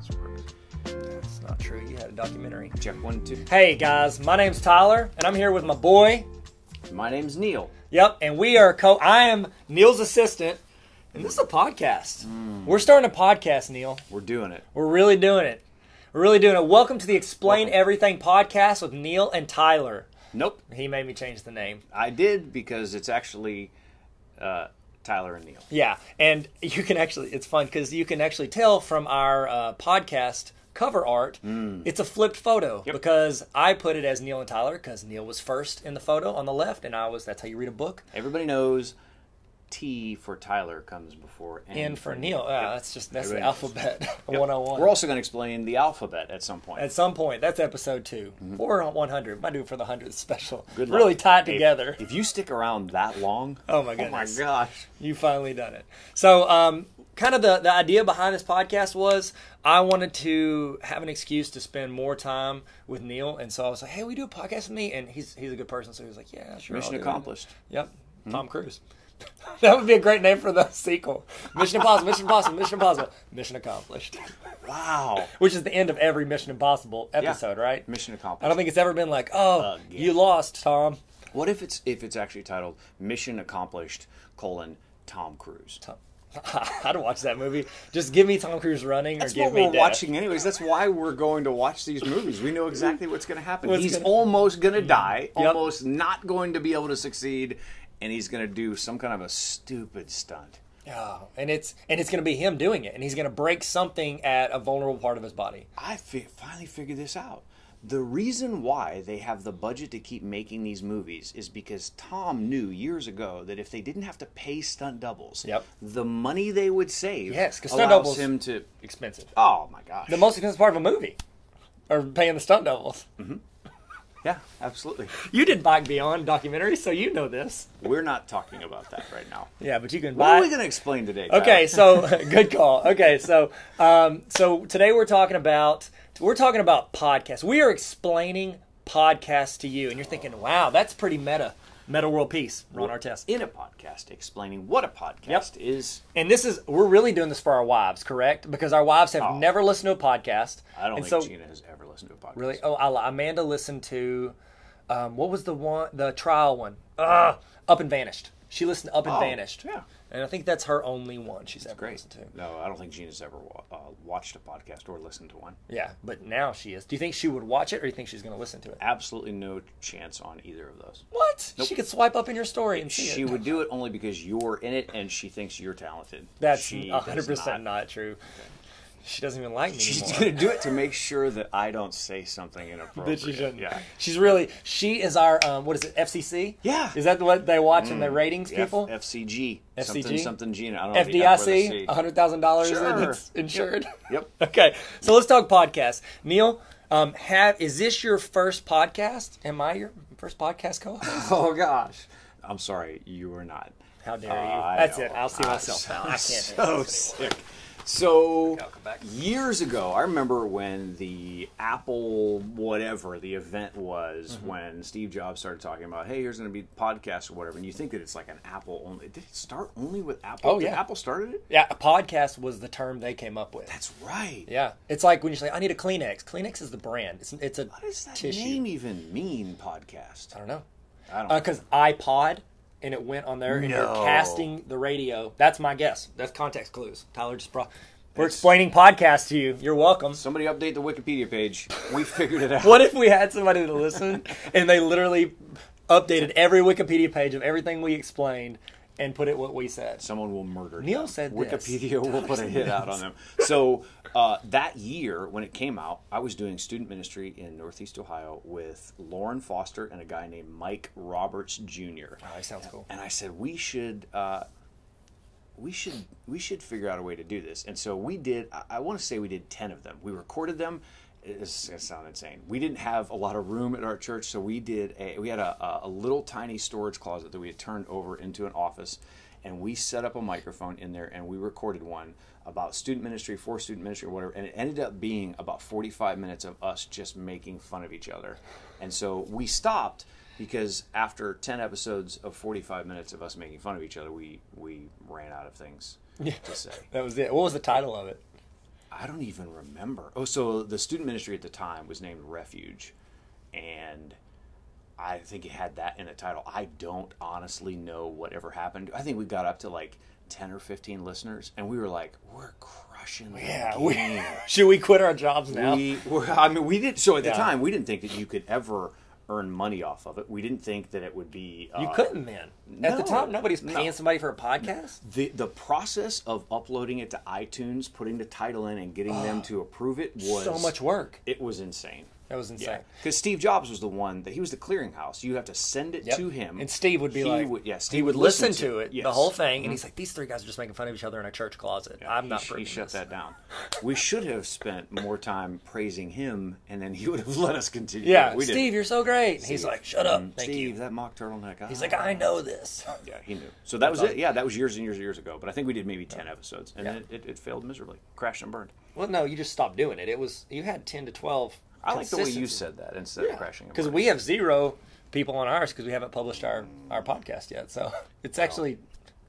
That's not true. You had a documentary. Check 1, 2. Hey guys, my name's Tyler, and I'm here with my boy. My name's Neil. Yep, and we are I am Neil's assistant, and this is a podcast. We're starting a podcast, Neil. We're doing it. We're really doing it. We're really doing it. Welcome to the Explain Everything podcast with Neil and Tyler. Nope. He made me change the name. I did because it's actually Tyler and Neil. Yeah, and you can actually, it's fun because you can actually tell from our podcast cover art, it's a flipped photo because I put it as Neil and Tyler because Neil was first in the photo on the left, and that's how you read a book. Everybody knows T for Tyler comes before N for Neil. That's the alphabet 101. We're also going to explain the alphabet at some point. At some point. That's episode 2 or 100. Might do it for the 100th special. Good luck. Really tied together. If you stick around that long, oh my goodness. Oh my gosh, you finally done it. So, kind of the idea behind this podcast was I wanted to have an excuse to spend more time with Neil, and so I was like, "Hey, we do a podcast with me," and he's a good person, so he was like, "Yeah, sure." Mission accomplished. Yep, Tom Cruise. That would be a great name for the sequel. Mission Impossible, Mission Impossible, Mission Impossible, Mission Accomplished. Wow. Which is the end of every Mission Impossible episode, right? Mission accomplished. I don't think it's ever been like, "Oh, you lost, Tom." What if it's actually titled Mission Accomplished: Tom Cruise? I'd watch that movie. Just give me Tom Cruise running, That's or give what me we're death. watching anyways. That's why we're going to watch these movies. We know exactly what's going to happen. He's almost going to die, almost not going to be able to succeed, and he's going to do some kind of a stupid stunt. Oh, and it's going to be him doing it, and he's going to break something at a vulnerable part of his body. I finally figured this out. The reason why they have the budget to keep making these movies is because Tom knew years ago that if they didn't have to pay stunt doubles, the money they would save because stunt doubles him to expensive. Oh my gosh, the most expensive part of a movie, or paying the stunt doubles. Yeah, absolutely. You did Bike Beyond documentary, so you know this. We're not talking about that right now. Yeah, but you can buy. What are we going to explain today, Tyler? Okay, so good call. Okay, so today we're talking about podcasts. We are explaining podcasts to you, and you're thinking, "Wow, that's pretty meta world peace." Ron Artest in a podcast explaining what a podcast is, and we're really doing this for our wives, correct? Because our wives have never listened to a podcast. I don't think Gina has ever listened to a podcast. Really? Oh, Amanda listened to what was the trial one? Up and Vanished. She listened to Up and Vanished. Yeah. And I think that's her only one she's ever listened to. No, I don't think Gina's ever watched a podcast or listened to one. Yeah, but now she is. Do you think she would watch it, or do you think she's going to listen to it? Absolutely no chance on either of those. What? Nope. She could swipe up in your story and see it. She would do it only because you're in it and she thinks you're talented. That's 100% not true. Okay. She doesn't even like me anymore. She's going to do it to make sure that I don't say something inappropriate. That she shouldn't. Yeah. She is our, what is it, FCC? Yeah. Is that what they watch in the ratings, people? FCG. FCG? Something Gina. I don't know FDIC, $100,000 sure. It's insured. Yep. Okay, so let's talk podcasts. Neil, is this your first podcast? Am I your first podcast co-host? Oh, gosh. I'm sorry, you are not. How dare you? That's it. I'll see myself out. I can't. So sick. So, years ago, I remember when the Apple whatever the event was, when Steve Jobs started talking about, hey, here's going to be podcasts or whatever, and you think that it's like an Apple only. Did it start only with Apple? Oh, yeah. Did Apple started it? Yeah, a podcast was the term they came up with. That's right. Yeah. It's like when you say, I need a Kleenex. Kleenex is the brand. It's a What does that tissue. name even mean, podcast? I don't know. I don't know. Because iPod, and it went on there, and you're casting the radio. That's my guess. That's context clues. Tyler just brought... We're explaining podcasts to you. You're welcome. Somebody update the Wikipedia page. We figured it out. What if we had somebody to listen, and they literally updated every Wikipedia page of everything we explained and put it what we said? Someone will murder Neil them. said Wikipedia will put a hit out on them. So that year, when it came out, I was doing student ministry in Northeast Ohio with Lauren Foster and a guy named Mike Roberts Jr. Oh, that sounds cool. And I said, we should figure out a way to do this. And so we did, I want to say we did 10 of them. We recorded them. It's going to sound insane. We didn't have a lot of room at our church, so we had a little tiny storage closet that we had turned over into an office, and we set up a microphone in there, and we recorded one about student ministry, for student ministry, or whatever, and it ended up being about 45 minutes of us just making fun of each other. And so we stopped because after 10 episodes of 45 minutes of us making fun of each other, we ran out of things to say. That was it. What was the title of it? I don't even remember. Oh, so the student ministry at the time was named Refuge, and I think it had that in the title. I don't honestly know whatever happened. I think we got up to like 10 or 15 listeners, and we were like, we're crushing the game. Should we quit our jobs now? We did. So at the time, we didn't think that you could ever earn money off of it. We didn't think that it would be... you couldn't then. At the time, nobody's paying somebody for a podcast. The process of uploading it to iTunes, putting the title in, and getting them to approve it was... so much work. It was insane. That was insane. Because Steve Jobs was the one that he was the clearinghouse. You have to send it to him, and Steve would be Steve would listen to it, yes. the whole thing, and he's like, "These three guys are just making fun of each other in a church closet." Yeah, I'm not. He shut that down. We should have spent more time praising him, and then he would have let us continue. Yeah, Steve, you're so great. And he's like, "Shut up, thank Steve, you." That mock turtleneck. He's like, "I know this." Yeah, he knew. So that was it. Yeah, that was years and years and years ago. But I think we did maybe 10 episodes, and then it failed miserably, crashed and burned. Well, no, you just stopped doing it. It was you had 10 to 12. I like the way you said that instead of crashing. Because we have 0 people on ours because we haven't published our podcast yet. So it's actually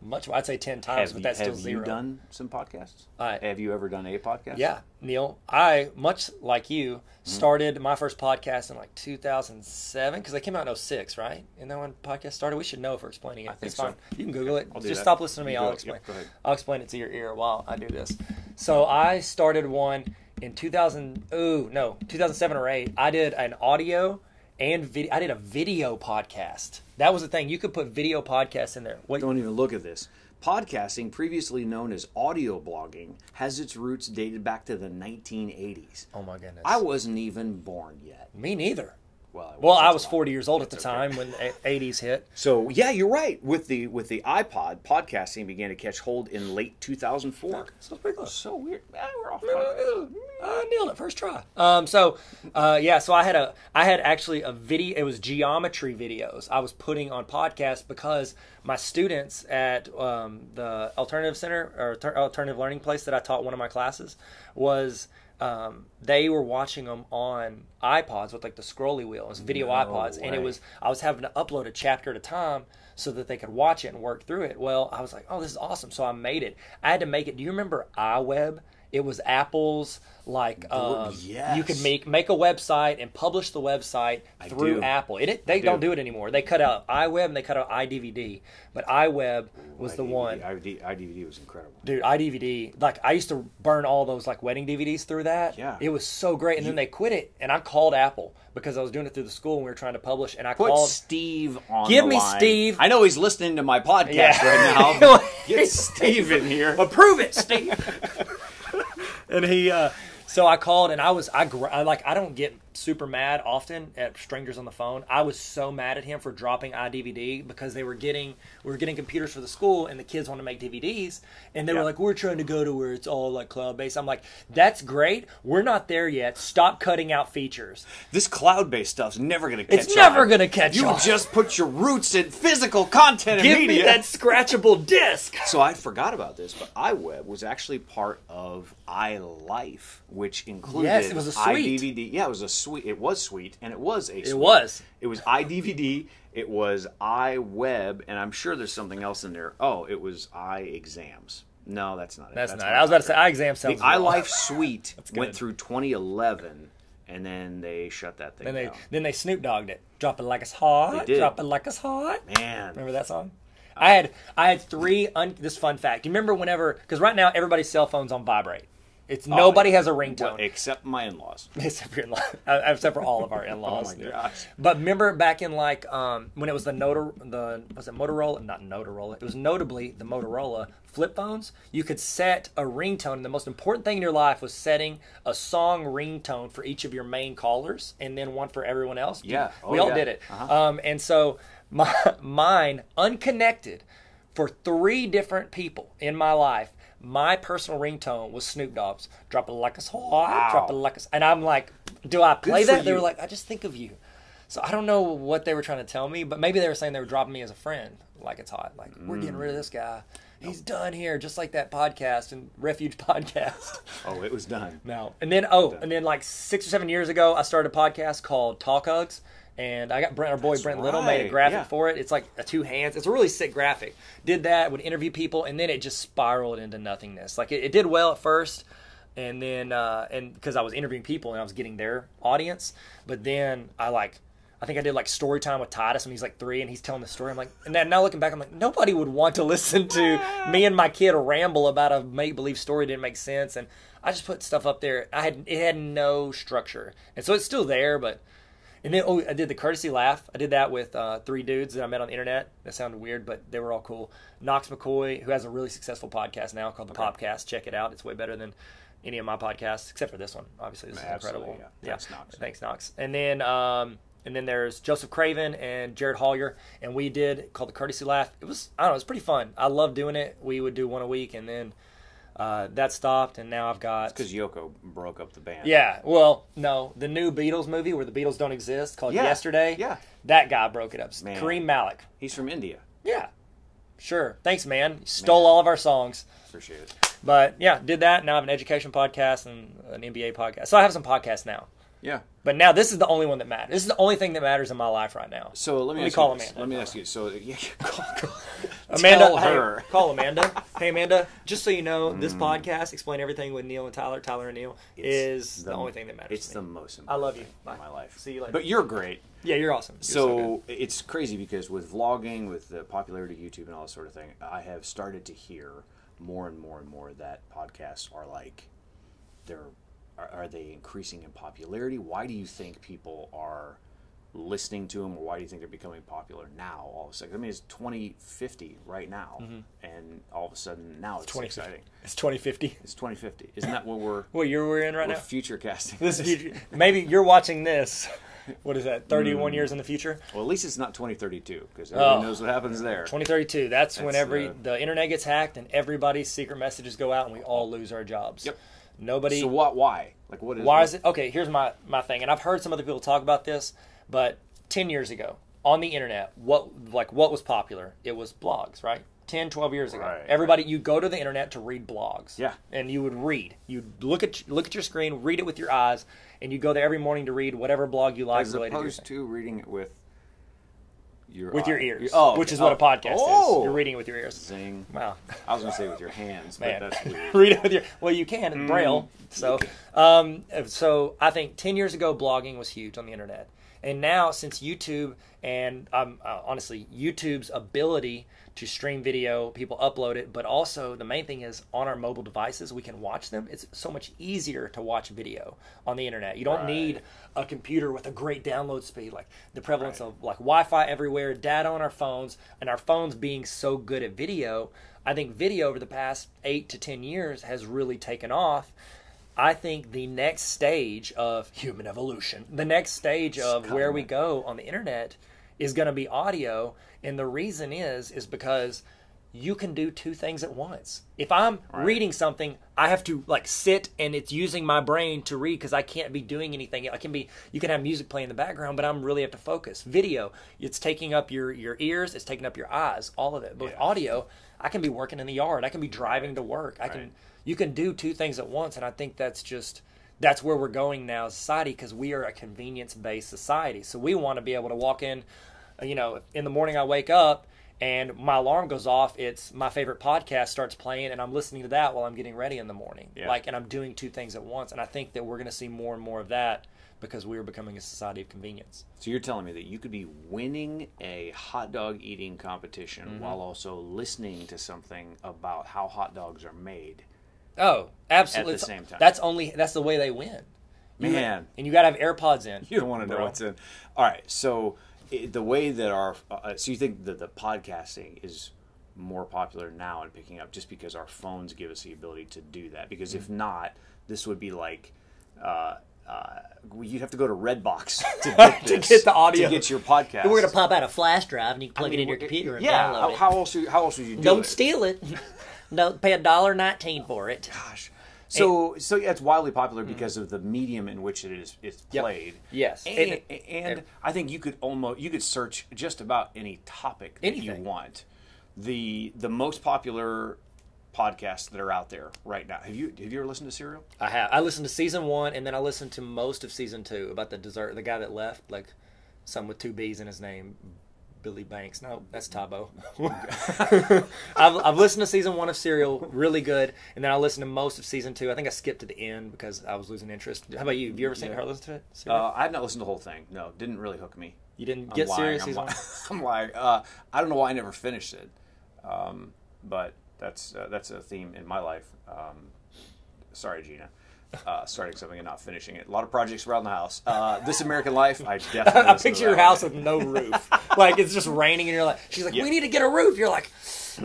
much. I'd say 10 times, but that's still 0. Have you done some podcasts? Have you ever done a podcast? Yeah, Neil. I, much like you, started my first podcast in like 2007 because they came out in 06, right? And then when podcast started, we should know if we're explaining it. I think it's fine. So. You can Google it. Just that. stop listening to me. I'll explain. Yep, go ahead. I'll explain it to your ear while I do this. So I started one in 2007 or 8. I did an audio and video. I did a video podcast. That was the thing. You could put video podcasts in there. Don't even look at this. Podcasting, previously known as audio blogging, has its roots dated back to the 1980s. Oh my goodness. I wasn't even born yet. Me neither. Well, I was 40 years old at the time when the 80s hit. So, yeah, you're right. With the iPod, podcasting began to catch hold in late 2004. So pretty close. So weird. We're off. I nailed it first try. So I had actually a video. It was geometry videos I was putting on podcasts because my students at the Alternative Center or Alternative Learning Place that I taught one of my classes was. They were watching them on iPods with like the scrolly wheel. It was video iPods. And I was having to upload a chapter at a time so that they could watch it and work through it. Well, I was like, oh, this is awesome. So I made it. I had to make it. Do you remember iWeb? It was Apple's yes. You could make a website and publish the website through Apple. They don't do it anymore. They cut out iWeb and they cut out iDVD. But iWeb was the one. iDVD was incredible. Dude, iDVD, like I used to burn all those like wedding DVDs through that. Yeah. It was so great. And then they quit it and I called Apple because I was doing it through the school and we were trying to publish and I Put called Steve on Give the me line. Steve. I know he's listening to my podcast right now. Get Steve in here. Approve it, Steve. And so I called and I don't get super mad often at strangers on the phone. I was so mad at him for dropping iDVD because we were getting computers for the school and the kids want to make DVDs and they were like, we're trying to go to where it's all like cloud based. I'm like, that's great. We're not there yet. Stop cutting out features. This cloud based stuff's never going to catch on. It's never going to catch on. You just put your roots in physical content and media. Give me that scratchable disc. So I forgot about this, but iWeb was actually part of iLife, which included it was a suite. iDVD. Yeah, it was a suite. It was sweet, and it was a suite. It was. It was iDVD. It was iWeb, and I'm sure there's something else in there. Oh, it was iExams. No, that's not it. That's not it. I was about to say iExam sounds the iLife suite went through 2011, and then they shut that thing down. Then they Snoop Dogged it. Drop it like it's hot. They did. Drop it like it's hot. Man. Remember that song? I had 3, this fun fact. Do you remember whenever, because right now everybody's cell phone's on vibrate. Nobody has a ringtone. Well, except my in-laws. Except for all of our in-laws. Oh my gosh. But remember back in like when it was was it Motorola? Not Motorola. It was notably the Motorola flip phones. You could set a ringtone, and the most important thing in your life was setting a song ringtone for each of your main callers, and then one for everyone else. Yeah, we all did it. And so mine, unconnected, for 3 different people in my life. My personal ringtone was Snoop Dogg's "Drop It Like It's Hot," "Drop It Like It's," and I'm like, "Do I play that?" They were like, "I just think of you." So I don't know what they were trying to tell me, but maybe they were saying they were dropping me as a friend, like it's hot, like we're getting rid of this guy. He's done here, just like that podcast and Refuge podcast. Oh, it was done. No, and then like 6 or 7 years ago, I started a podcast called Talk Hugs. And I got our boy Brent Little made a graphic for it. It's like 2 hands. It's a really sick graphic. Did that, would interview people, and then it just spiraled into nothingness. Like it did well at first, and then and because I was interviewing people and I was getting their audience, but then I think I did like story time with Titus when he's like 3 and he's telling the story. I'm like, and then now looking back, I'm like, nobody would want to listen to me and my kid ramble about a make-believe story. It didn't make sense. And I just put stuff up there. It had no structure. And so it's still there, and then I did the courtesy laugh. I did that with 3 dudes that I met on the internet. That sounded weird, but they were all cool. Knox McCoy, who has a really successful podcast now called The Popcast. Check it out. It's way better than any of my podcasts, except for this one. Obviously, this is incredible. Yeah. Thanks, Knox. Thanks, Knox. And then there's Joseph Craven and Jared Hollier, and we did called the Courtesy Laugh. It was pretty fun. I love doing it. We would do one a week, and then that stopped, and now I've got... It's because Yoko broke up the band. Yeah, well, no, the new Beatles movie where the Beatles don't exist called Yesterday. Yeah, that guy broke it up. Man. Kareem Malik. He's from India. Yeah, sure. Thanks, man. Stole all of our songs. Appreciate it. But yeah, did that. Now I have an education podcast and an NBA podcast. So I have some podcasts now. Yeah. But now this is the only one that matters. This is the only thing that matters in my life right now. So let me call Amanda. Let me ask you. So call Amanda. Tell her. Hey, call Amanda. Hey Amanda, just so you know, this podcast, Explain Everything with Neil and Tyler and Neil, is the only thing that matters. It's to me. the most important. I love you. In my life. See you later. But you're great. Yeah, you're awesome. You're So it's crazy because with vlogging, with the popularity of YouTube and all this sort of thing, I have started to hear more and more and more that podcasts are like are they increasing in popularity? Why do you think people are listening to them, or why do you think they're becoming popular now all of a sudden? I mean, it's 2050 right now, and all of a sudden now it's exciting. It's 2050. It's 2050. Isn't that what what year we're in right now? Future casting. This future. Maybe you're watching this. What is that? 31 years in the future? Well, at least it's not 2032 because everybody knows what happens there. 2032. That's when the internet gets hacked and everybody's secret messages go out and we all lose our jobs. Yep. Nobody. So why? Like what is? Why is it? Okay, here's my thing, and I've heard some other people talk about this, but 10 years ago on the internet, what was popular? It was blogs, right? 10, 12 years ago. Right, Everybody, you go to the internet to read blogs. Yeah. And you would read. You'd look at your screen, read it with your eyes, and you go there every morning to read whatever blog you like. As opposed to reading it with your ears. Oh, which is what a podcast is. You're reading it with your ears. Zing. Wow. I was going to say with your hands, but that's weird. Read it with your... Well, you can in Braille. So, so I think 10 years ago, blogging was huge on the internet. And now, since YouTube and honestly, YouTube's ability to stream video, people upload it, but also the main thing is on our mobile devices, we can watch them. It's so much easier to watch video on the internet. You don't need a computer with a great download speed, like the prevalence of like Wi-Fi everywhere, data on our phones, and our phones being so good at video. I think video over the past 8 to 10 years has really taken off. I think the next stage of human evolution, the next stage of where we go on the internet is going to be audio. And the reason is because you can do 2 things at once. If I'm reading something, I have to like sit and it's using my brain to read because I can't be doing anything. You can have music playing in the background, but I'm really have to focus. Video, it's taking up your ears, it's taking up your eyes, all of it. But with audio, I can be working in the yard, I can be driving to work. You can do 2 things at once, and I think that's where we're going now as a society because we are a convenience-based society. So we want to be able to walk in, in the morning I wake up and my alarm goes off, it's my favorite podcast starts playing and I'm listening to that while I'm getting ready in the morning. Yeah. And I'm doing 2 things at once, and I think that we're going to see more and more of that because we are becoming a society of convenience. So you're telling me that you could be winning a hot dog eating competition while also listening to something about how hot dogs are made. Oh, absolutely. At the same time. That's the way they win. Man. And you got to have AirPods in. You don't want to know what's in. All right. So the way that so you think that the podcasting is more popular now and picking up just because our phones give us the ability to do that? Because if not, this would be like, you'd have to go to Redbox to get this, to get the audio, to get your podcast. We're going to pop out a flash drive and you can plug it in your computer and download it. How else would you do it? Don't steal it. No, pay $1.19 for it. Gosh. So it's wildly popular because of the medium in which it's played. Yes. And I think you could search just about any topic that you want. The most popular podcasts that are out there right now. Have you ever listened to Serial? I have. I listened to season 1 and then I listened to most of season 2 about the guy that left, like some with 2 B's in his name. Billy Banks. No, that's Tabo. I've listened to season 1 of Serial, really good, and then I listened to most of season 2. I think I skipped to the end because I was losing interest. How about you? Have you ever seen or listened to it? I have not listened to the whole thing. No, didn't really hook me. You didn't get serious season 1? I'm lying. I don't know why I never finished it, but that's a theme in my life. Sorry, Gina. Starting something and not finishing it. A lot of projects around the house. This American Life, I definitely. I picture your house with no roof. Like it's just raining, and you're like, she's like, we need to get a roof. You're like,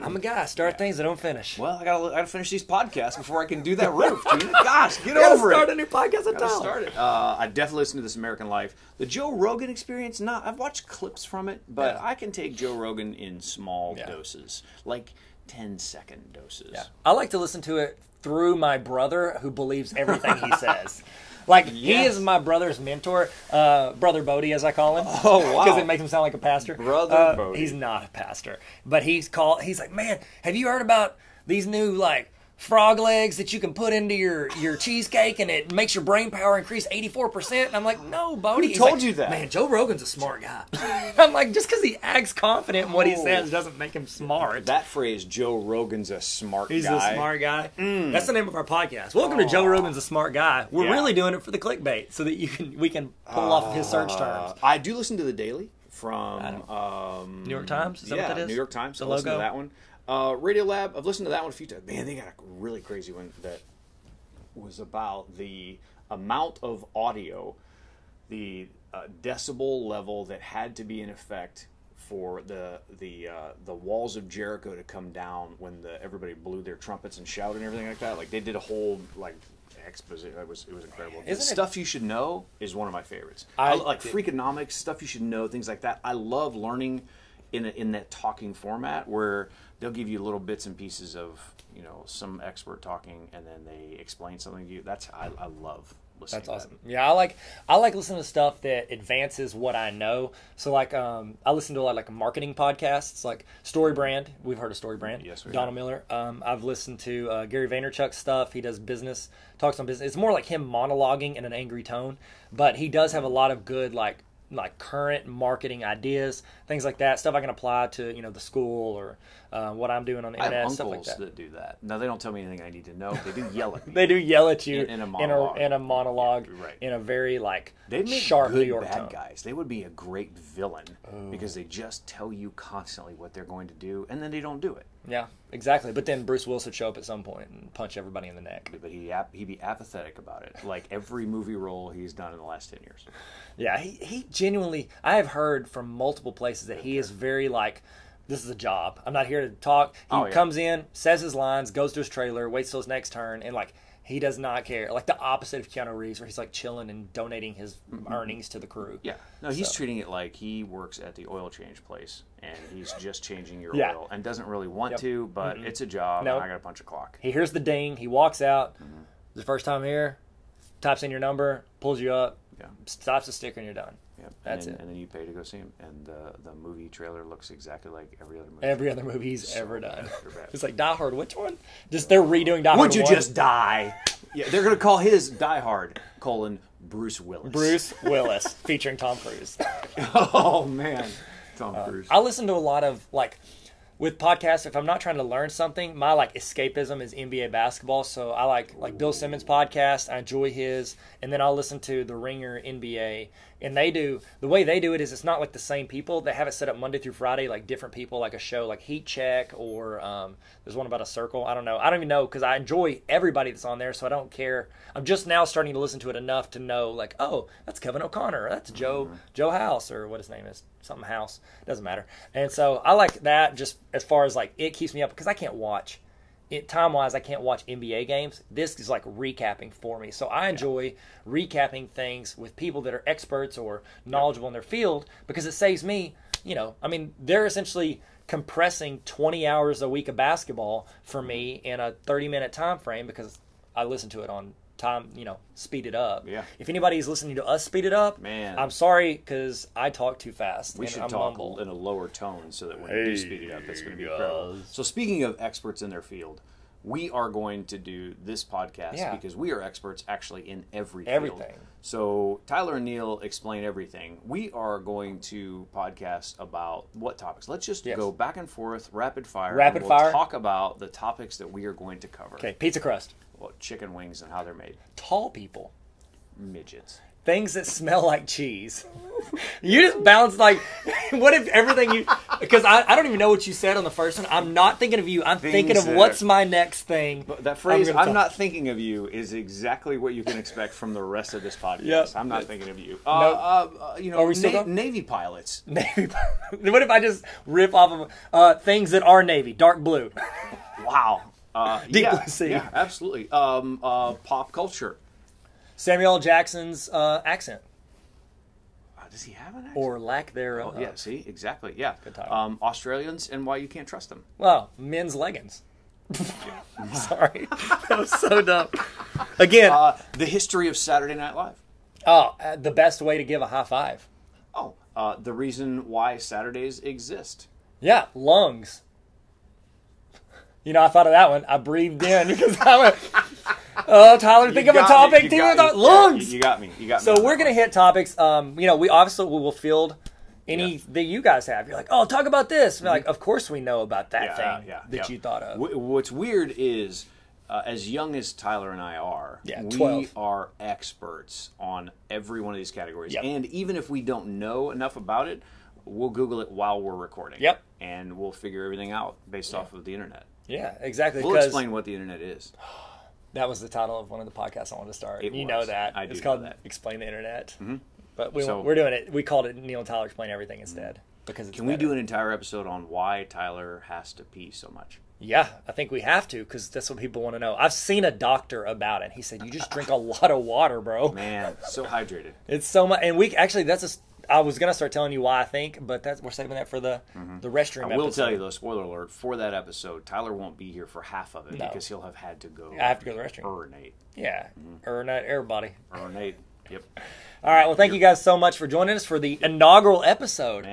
I'm a guy. Start things that don't finish. Well, I gotta finish these podcasts before I can do that roof. Gina. Gosh, get over it. Start a new podcast at time. Start it. I definitely listen to This American Life. The Joe Rogan Experience. I've watched clips from it, but I can take Joe Rogan in small doses, like 10-second doses. Yeah. I like to listen to it through my brother, who believes everything he says. Like, he is my brother's mentor, Brother Bodie, as I call him. Oh, wow. Because it makes him sound like a pastor. Brother Bodie. He's not a pastor. But he's like, man, have you heard about these new, like, frog legs that you can put into your cheesecake and it makes your brain power increase 84%? And I'm like, no, Bodie. Who told you that? Man, Joe Rogan's a smart guy. I'm like, just because he acts confident in what he says doesn't make him smart. That phrase, Joe Rogan's a smart guy. He's a smart guy. That's the name of our podcast. Welcome to Joe Rogan's a smart guy. We're really doing it for the clickbait so that we can pull off of his search terms. I do listen to The Daily from New York Times? Is that what that is? New York Times. The I listen to logo? that one. Radio Lab, I've listened to that one a few times. Man, they got a really crazy one that was about the amount of audio, the decibel level that had to be in effect for the walls of Jericho to come down when everybody blew their trumpets and shouted and everything like that. Like they did a whole exposition. It was incredible. Stuff You Should Know is one of my favorites. I like Freakonomics, Stuff You Should Know, things like that. I love learning in that talking format where they'll give you little bits and pieces of some expert talking, and then they explain something to you. I love listening. That's awesome. Yeah, I like listening to stuff that advances what I know. So like I listen to a lot of like marketing podcasts, like Story Brand. We've heard of Story Brand. Yes, we Donald have. Miller. I've listened to Gary Vaynerchuk's stuff. He does business, talks on business. It's more like him monologuing in an angry tone, but he does have a lot of good like current marketing ideas, things like that, stuff I can apply to the school or what I'm doing on the internet, I have stuff like uncles that. do that. Now they don't tell me anything I need to know. They do yell at me. They do yell at you in a monologue. in a monologue, Right. in a very They'd make sharp good New York bad tone. guys. They would be a great villain because they just tell you constantly what they're going to do, and then they don't do it. Yeah, exactly. But then Bruce Willis would show up at some point and punch everybody in the neck. But he'd be apathetic about it, like every movie role he's done in the last 10 years. Yeah, he genuinely, I have heard from multiple places that he is very like, this is a job. I'm not here to talk. He comes in, says his lines, goes to his trailer, waits till his next turn, and like, he does not care. Like the opposite of Keanu Reeves, where he's like chilling and donating his earnings to the crew. Yeah. No, he's treating it like he works at the oil change place, and he's just changing your oil, and doesn't really want to, but it's a job, and I got to punch a clock. He hears the ding, he walks out, the first time here, types in your number, pulls you up, stops the sticker, and you're done. Yep. That's it. And then you pay to go see him, and the movie trailer looks exactly like every other movie. Every other movie he's ever done. It's like Die Hard. Which one? Just they're redoing Die Hard. Would you just die? Yeah, they're gonna call his Die Hard : Bruce Willis. Bruce Willis featuring Tom Cruise. Oh man, Tom Cruise. I listen to a lot of with podcasts, if I'm not trying to learn something, my escapism is NBA basketball. So I like Bill Simmons' podcast. I enjoy his, and then I'll listen to the Ringer NBA. And the way they do it is it's not like the same people. They have it set up Monday through Friday, like different people, like a show like Heat Check or there's one about a circle. I don't know. I don't even know because I enjoy everybody that's on there, so I don't care. I'm just now starting to listen to it enough to know oh, that's Kevin O'Connor, or that's Joe House, or what his name is, something House. Doesn't matter. And so I like that just as far as it keeps me up because I can't watch. Time-wise, I can't watch NBA games. This is recapping for me. So I enjoy recapping things with people that are experts or knowledgeable in their field because it saves me, they're essentially compressing 20 hours a week of basketball for me in a 30-minute time frame because I listen to it on time, speed it up. Yeah. If anybody's listening to us speed it up, man, I'm sorry because I talk too fast. We should talk in a lower tone so that when you do speed it up, it's going to be incredible. So speaking of experts in their field, we are going to do this podcast because we are experts actually in every field. Everything. So Tyler and Neil explain everything. We are going to podcast about what topics. Let's just go back and forth, rapid fire. We'll talk about the topics that we are going to cover. Okay, pizza crust. Well, chicken wings and how they're made. Tall people. Midgets. Things that smell like cheese. You just bounced like, what if everything you, because I don't even know what you said on the first one. I'm not thinking of you. I'm thinking of what's my next thing. But that phrase, I'm not thinking of you, is exactly what you can expect from the rest of this podcast. Yep. I'm not thinking of you. You know, are we still Navy pilots. Navy pilots. What if I just rip off of things that are Navy? Dark blue. Wow. Deep blue sea. Yeah, absolutely. Pop culture. Samuel L. Jackson's accent. Does he have an accent? Or lack thereof. Oh, yeah, see? Exactly, yeah. Good title. Australians and why you can't trust them. Well, men's leggings. Sorry. That was so dumb. Again. The history of Saturday Night Live. Oh, the best way to give a high five. Oh, the reason why Saturdays exist. Yeah, lungs. You know, I thought of that one. I breathed in because I went, oh, Tyler, think of a topic. Lungs. You got me. So we're going to hit topics. You know, we obviously will field any that you guys have. You're like, oh, talk about this. We're like, of course we know about that thing that you thought of. What's weird is, as young as Tyler and I are, we 12. are experts on every one of these categories. Yep. And even if we don't know enough about it, we'll Google it while we're recording. Yep. And we'll figure everything out based off of the internet. Yeah, exactly. We'll explain what the internet is. That was the title of one of the podcasts I wanted to start. You know that. It's called Explain the Internet. Mm-hmm. But we're doing it. We called it Neil and Tyler Explain Everything instead. Because Can we do an entire episode on why Tyler has to pee so much? Yeah, I think we have to because that's what people want to know. I've seen a doctor about it. He said, you just drink a lot of water, bro. Man, so hydrated. It's so much. And I was going to start telling you why I think, but we're saving that for the restroom episode. I will tell you, though, spoiler alert, for that episode, Tyler won't be here for half of it because he'll have had to go. I have to go to the restroom. Urinate. Yeah, urinate, everybody. Urinate, yep. All right, well, thank you guys so much for joining us for the inaugural episode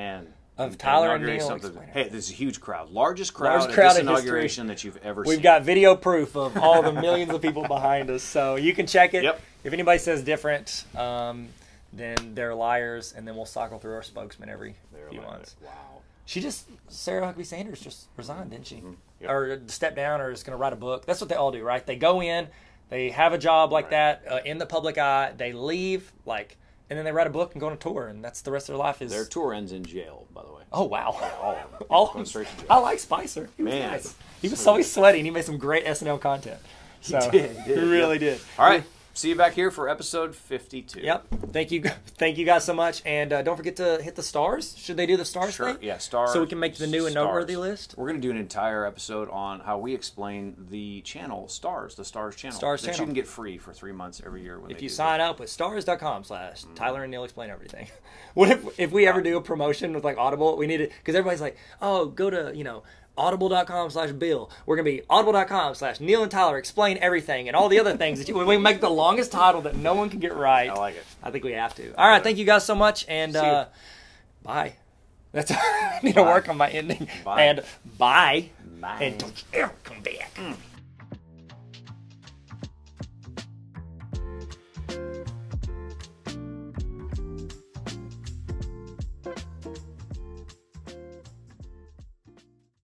of Tyler and Neil. Hey, this is a huge crowd. Largest crowd at this inauguration that you've ever seen. We've got video proof of all the millions of people behind us, so you can check it. Yep. If anybody says different, then they're liars, and then we'll cycle through our spokesman every few months. Wow. Sarah Huckabee Sanders just resigned, didn't she? Mm-hmm. Yep. Or stepped down, or is going to write a book. That's what they all do, right? They go in, they have a job like that in the public eye, they leave, and then they write a book and go on a tour, and that's the rest of their life. Their tour ends in jail, by the way. Oh, wow. Yeah, all of them. All going straight to jail. I like Spicer. He was nice. He was always sweaty, and he made some great SNL content. He did. He really did. All right. See you back here for episode 52. Yep. Thank you guys so much. And don't forget to hit the stars. Should they do the stars thing? Yeah, stars. So we can make the new and noteworthy list? We're going to do an entire episode on how we explain the channel, Stars, the Stars channel. Stars that channel. you can get free for 3 months every year. If you sign up with stars.com/Tyler and Neil Explain Everything. What if we ever do a promotion with Audible? We need it, because everybody's like, oh, go to, audible.com/Bill. We're going to be audible.com/Neil and Tyler Explain Everything, and all the other things that we make the longest title that no one can get right. I like it. I think we have to. All right, thank you guys so much, and bye. I need to work on my ending. Bye. And bye. Bye. And don't you ever come back.